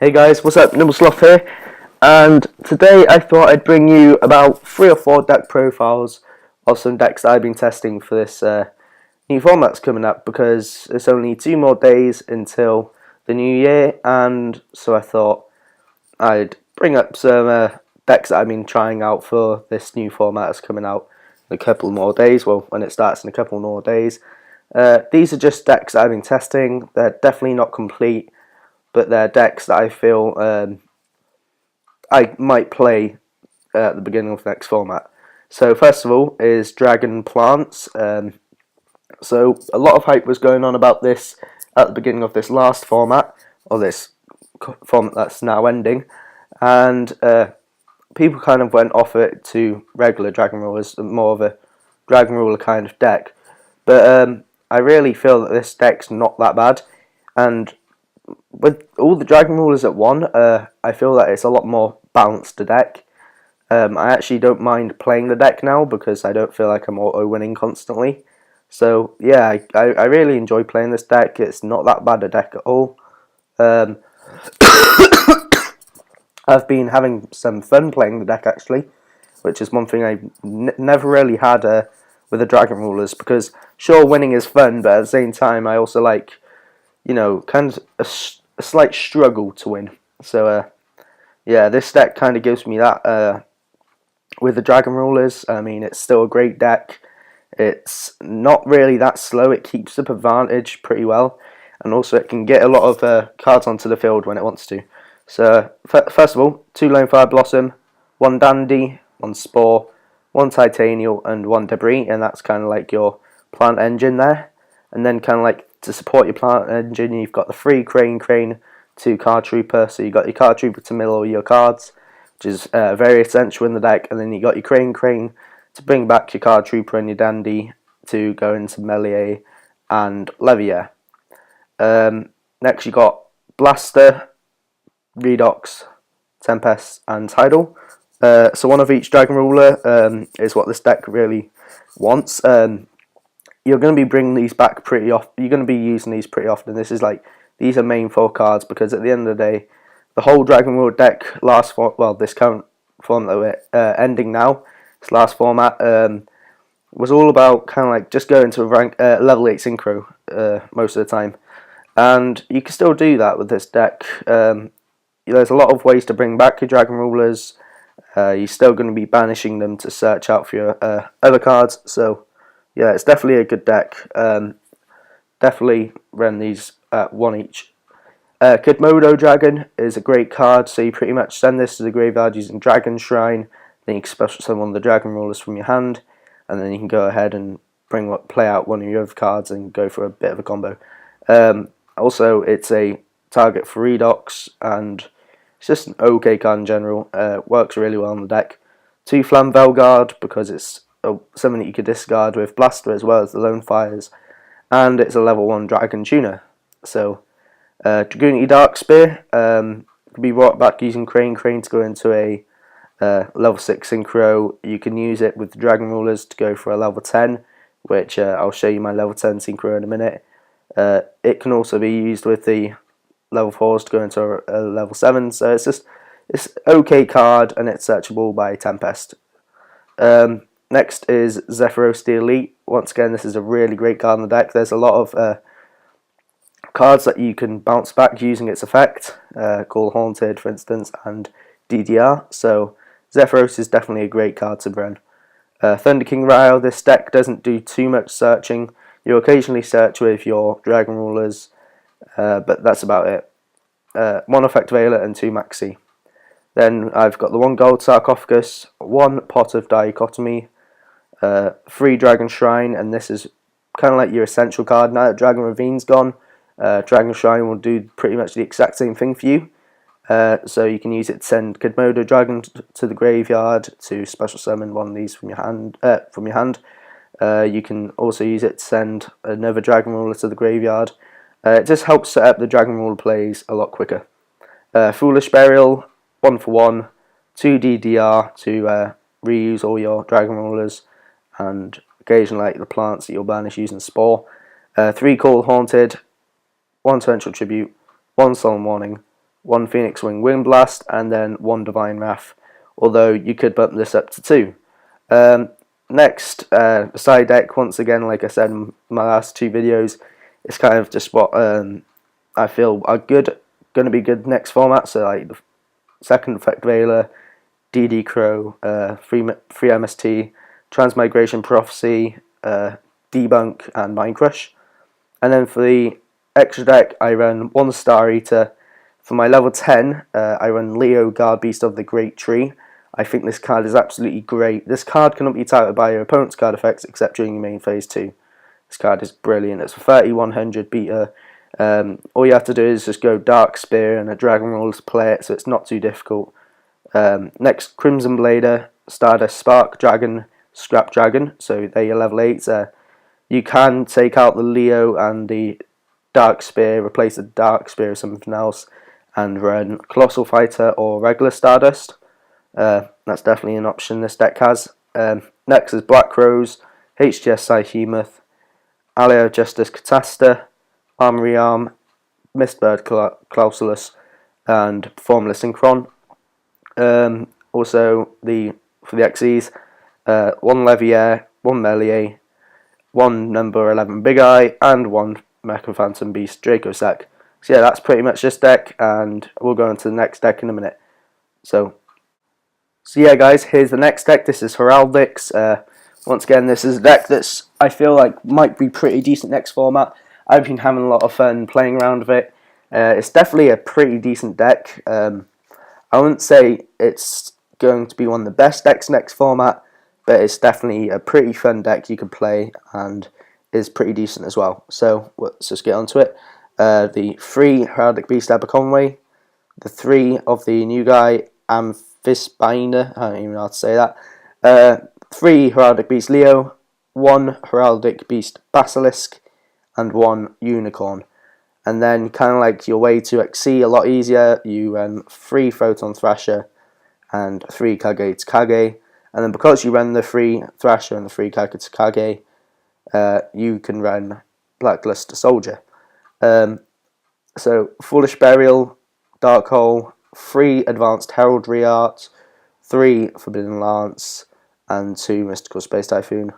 Hey guys, what's up? NimbleSloth here, and today I thought I'd bring you about 3 or 4 deck profiles of some decks that I've been testing for this new format that's coming up, because it's only 2 more days until the new year, and so I thought I'd bring up some decks that I've been trying out for this new format that's coming out in a couple more days, well, when it starts in a couple more days. These are just decks that I've been testing. They're definitely not complete, but they're decks that I feel I might play at the beginning of the next format. So first of all is Dragon Plants. So a lot of hype was going on about this at the beginning of this last format, or this format that's now ending, and people kind of went off it to regular Dragon Rulers, more of a Dragon Ruler kind of deck. But I really feel that this deck's not that bad, and with all the Dragon Rulers at 1, I feel that it's a lot more balanced a deck. I actually don't mind playing the deck now because I don't feel like I'm auto-winning constantly. So yeah, I really enjoy playing this deck. It's not that bad a deck at all. I've been having some fun playing the deck actually, which is one thing I've never really had with the Dragon Rulers, because sure, winning is fun, but at the same time I also like, you know, kind of a slight struggle to win. So yeah, this deck kind of gives me that with the Dragon Rulers. I mean, it's still a great deck. It's not really that slow. It keeps up advantage pretty well, and also it can get a lot of cards onto the field when it wants to. So first of all, 2 Lonefire Blossom, 1 Dandy, 1 Spore, 1 Titanial, and 1 Debris, and that's kind of like your plant engine there. And then kind of like to support your plant engine, you've got the 3 Crane, 2 Card Trooper, so you've got your Card Trooper to mill all your cards, which is very essential in the deck, and then you got your Crane to bring back your Card Trooper and your Dandy to go into melee and Levier. Next you got Blaster, Redox, Tempest, and Tidal. So one of each Dragon Ruler is what this deck really wants. You're going to be bringing these back pretty often. You're going to be using these pretty often. This is like, these are main 4 cards, because at the end of the day, the whole Dragon Ruler deck this current form that we're ending now, this last format, was all about kind of like just going to a level 8 synchro most of the time, and you can still do that with this deck. There's a lot of ways to bring back your Dragon Rulers. You're still going to be banishing them to search out for your other cards, so yeah, it's definitely a good deck. Definitely run these at 1 each. Kidmodo Dragon is a great card, so you pretty much send this to the graveyard using Dragon Shrine, then you can special summon one of the Dragon Rulers from your hand, and then you can go ahead and play out one of your other cards and go for a bit of a combo. Also, it's a target for Redox, and it's just an okay card in general. Works really well on the deck. 2 Flamvelguard, because it's something that you could discard with Blaster as well as the Lonefires, and it's a level 1 Dragon Tuner. So Dragoonity Dark Spear can be brought back using Crane to go into a level 6 Synchro. You can use it with the Dragon Rulers to go for a level 10, which I'll show you my level 10 Synchro in a minute. It can also be used with the level 4s to go into a level 7, so it's okay card, and it's searchable by Tempest. Next is Zephyros the Elite. Once again, this is a really great card in the deck. There's a lot of cards that you can bounce back using its effect, Call Haunted for instance, and DDR, so Zephyros is definitely a great card to run. Thunder King Ryle, this deck doesn't do too much searching. You occasionally search with your Dragon Rulers, but that's about it. 1 Effect Veiler and 2 Maxi. Then I've got the 1 Gold Sarcophagus, 1 Pot of Dichotomy, 3 Dragon Shrine, and this is kind of like your essential card. Now that Dragon Ravine's gone, Dragon Shrine will do pretty much the exact same thing for you. So you can use it to send Kidmodo Dragon to the graveyard to special summon one of these from your hand. You can also use it to send another Dragon Ruler to the graveyard. It just helps set up the Dragon Ruler plays a lot quicker. Foolish Burial, 1 for 1, 2 DDR to reuse all your Dragon Rulers, and occasionally like the plants that you'll banish using Spore. 3 Call Haunted, 1 Torrential Tribute, 1 Solemn Warning, 1 Phoenix Wing Wind Blast, and then 1 Divine Wrath, although you could bump this up to 2. Next, the side deck, once again, like I said in my last 2 videos, it's kind of just what I feel are going to be good next format, so like the second Effect Veiler, DD Crow, free MST, Transmigration Prophecy, Debunk, and Mind Crush. And then for the extra deck, I run 1 Star Eater. For my level 10, I run Leo, Guard Beast of the Great Tree. I think this card is absolutely great. This card cannot be targeted by your opponent's card effects except during your main phase 2. This card is brilliant. It's a 3100 beater. All you have to do is just go Dark Spear and a Dragon Roll to play it, so it's not too difficult. Next, Crimson Blader, Stardust Spark Dragon, Scrap Dragon. So they're your level 8s. You can take out the Leo and the Dark Spear, replace the Dark Spear with something else, and run Colossal Fighter or regular Stardust. That's definitely an option this deck has. Next is Black Rose, HGS Psyhemoth, Alio Justice Catasta, Armory Arm, Mistbird Clausulus, and Formless Synchron. Also, for the XEs, 1 Leviair, 1 Melier, 1 number 11 Big Eye, and 1 Mecha Phantom Beast Dracossack. So yeah, that's pretty much this deck, and we'll go into the next deck in a minute. So yeah, guys, here's the next deck. This is Heraldic's. Once again, this is a deck that's, I feel like, might be pretty decent next format. I've been having a lot of fun playing around with it. It's definitely a pretty decent deck. I wouldn't say it's going to be one of the best decks next format, but it's definitely a pretty fun deck you can play and is pretty decent as well. So let's just get onto it. The 3 Heraldic Beast Aberconway, the 3 of the new guy Amphisbinder, I don't even know how to say that, 3 Heraldic Beast Leo, 1 Heraldic Beast Basilisk, and 1 Unicorn. And then kind of like your way to XC a lot easier, you run 3 Photon Thrasher and 3 Kage Tsukage. And then because you run the 3 Thrasher and the 3 Kage Tsukage, you can run Blackluster Soldier. So Foolish Burial, Dark Hole, 3 Advanced Heraldry Art, 3 Forbidden Lance, and 2 Mystical Space Typhoon.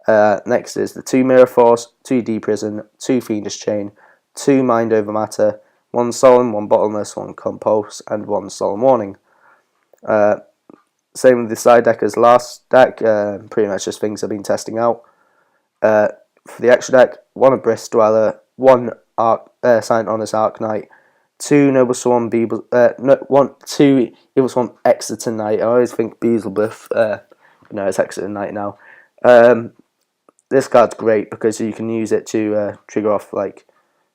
Next is the 2 Mirror Force, 2 D Prison, 2 Fiendish Chain, 2 Mind Over Matter, 1 Solemn, 1 Bottomless, 1 Compulse, and 1 Solemn Warning. Same with the side deck as last deck, pretty much just things I've been testing out. For the extra deck, 1 Abyss Dweller, 1 Silent Honest Arknight, 2 Noble Swarm Beeble, 2 Evil Swarm Exeter Knight. I always think Beelzebub, no, it's Exeter Knight now. This card's great because you can use it to trigger off like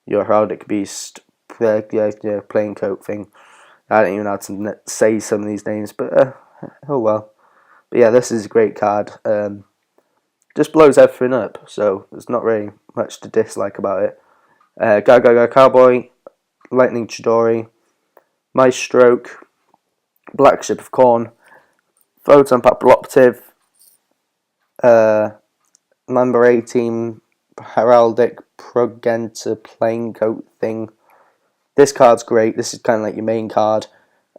your Heraldic Beast playing coat thing. I don't even know how to say some of these names, but oh well. But yeah, this is a great card. Just blows everything up, so there's not really much to dislike about it. Go Cowboy, Lightning Chidori, Maestroke, Black Ship of Corn, Photon Papilloptive, number 18 Heraldic Progenitor playing coat thing. This card's great. This is kind of like your main card.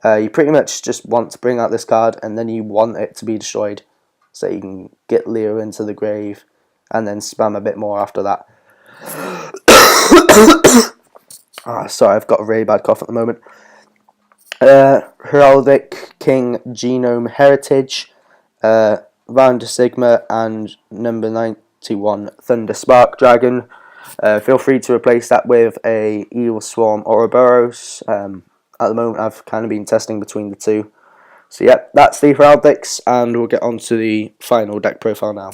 You pretty much just want to bring out this card and then you want it to be destroyed so you can get Leo into the grave and then spam a bit more after that. Sorry, I've got a really bad cough at the moment. Heraldic King Genome Heritage, Van de Sigma, and number 91 Thunder Spark Dragon. Feel free to replace that with a Evil Swarm Ouroboros. At the moment I've kind of been testing between the two. So yeah, that's the Heraldics, and we'll get on to the final deck profile now.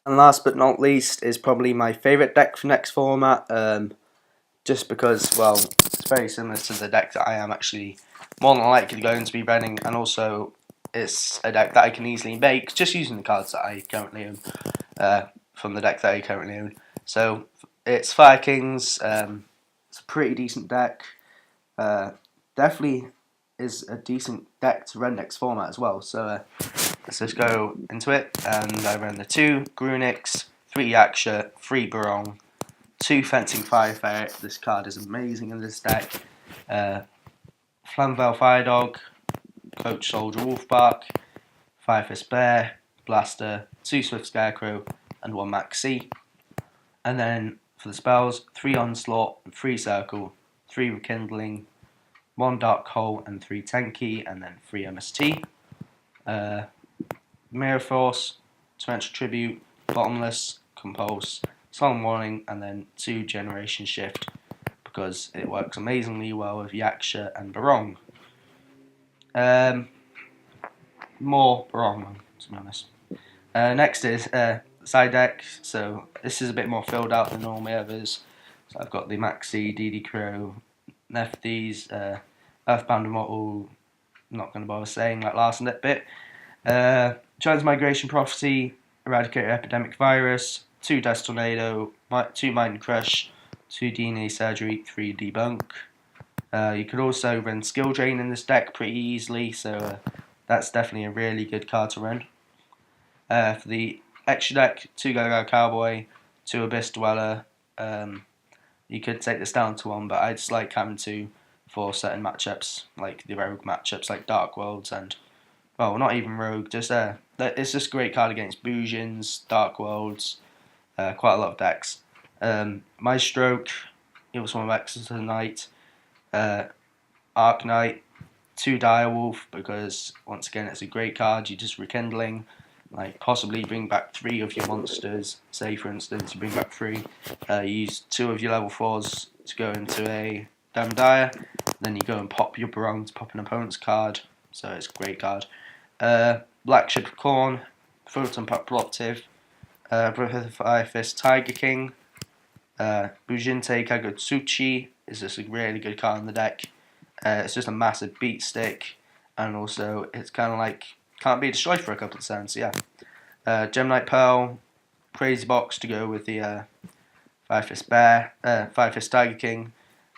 And last but not least is probably my favourite deck for next format, just because, well, it's very similar to the deck that I am actually more than likely going to be running, and also it's a deck that I can easily make just using the cards that I currently own, from the deck that I currently own. So it's Fire Kings. It's a pretty decent deck. Definitely is a decent deck to run next format as well. So let's just go into it. And I run the 2 Grunix, 3 Yaksha, 3 Barong, 2 Fencing Fire Ferret. This card is amazing in this deck. Flamvell Fire Dog, Coach Soldier Wolfbark, 5 Fist Bear, Blaster, 2 Swift Scarecrow, and 1 Max C. And then for the spells, 3 Onslaught, 3 Circle, 3 Rekindling, 1 Dark Hole, and 3 Tenki, and then 3 MST. Mirror Force, Torrential Tribute, Bottomless, Compulse, Solemn Warning, and then 2 Generation Shift, because it works amazingly well with Yaksha and Barong. More Barong, to be honest. Next is side deck, so this is a bit more filled out than all my others. So I've got the Maxi, DD Crow, Nefties, Earthbound Immortal, not going to bother saying that last bit. Transmigration Prophecy, Eradicate Epidemic Virus, 2 Dust Tornado, 2 Mind Crush, 2 DNA Surgery, 3 Debunk. You could also run Skill Drain in this deck pretty easily, so that's definitely a really good card to run. For the extra deck, 2 Go-Go Cowboy, 2 Abyss Dweller. You could take this down to 1, but I just like having 2 for certain matchups, like the Rogue matchups, like Dark Worlds and, well, not even Rogue, just it's just a great card against Bujins, Dark Worlds, quite a lot of decks. My Stroke, it was one of Exeter Knight, Arc Knight, 2 Direwolf, because once again it's a great card. You just Rekindling, like possibly bring back 3 of your monsters. Say for instance you bring back 3, you use 2 of your level 4s to go into a Damdire, then you go and pop your Barong to pop an opponent's card, so it's a great card. Black Ship of Corn, Photon Populative, Fire Fist Tiger King, Bujinte Kagutsuchi is just a really good card in the deck. It's just a massive beat stick, and also it's kind of like can't be destroyed for a couple of turns. So yeah, Gemnite Pearl, Crazy Box to go with the 5 Fist Bear, 5 Fist Tiger King,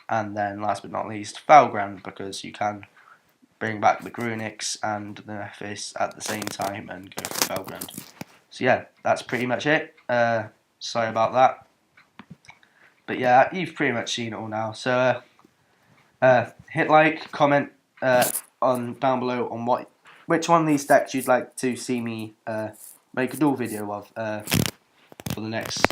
and then last but not least Falgrand, because you can bring back the Grunix and the Nephis at the same time and go for Falgrand. So yeah, that's pretty much it. Sorry about that, but yeah, you've pretty much seen it all now. So hit like, comment on down below on which one of these decks you'd like to see me make a duel video of for the next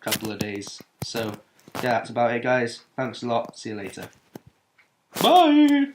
couple of days. So yeah, that's about it, guys. Thanks a lot. See you later. Bye.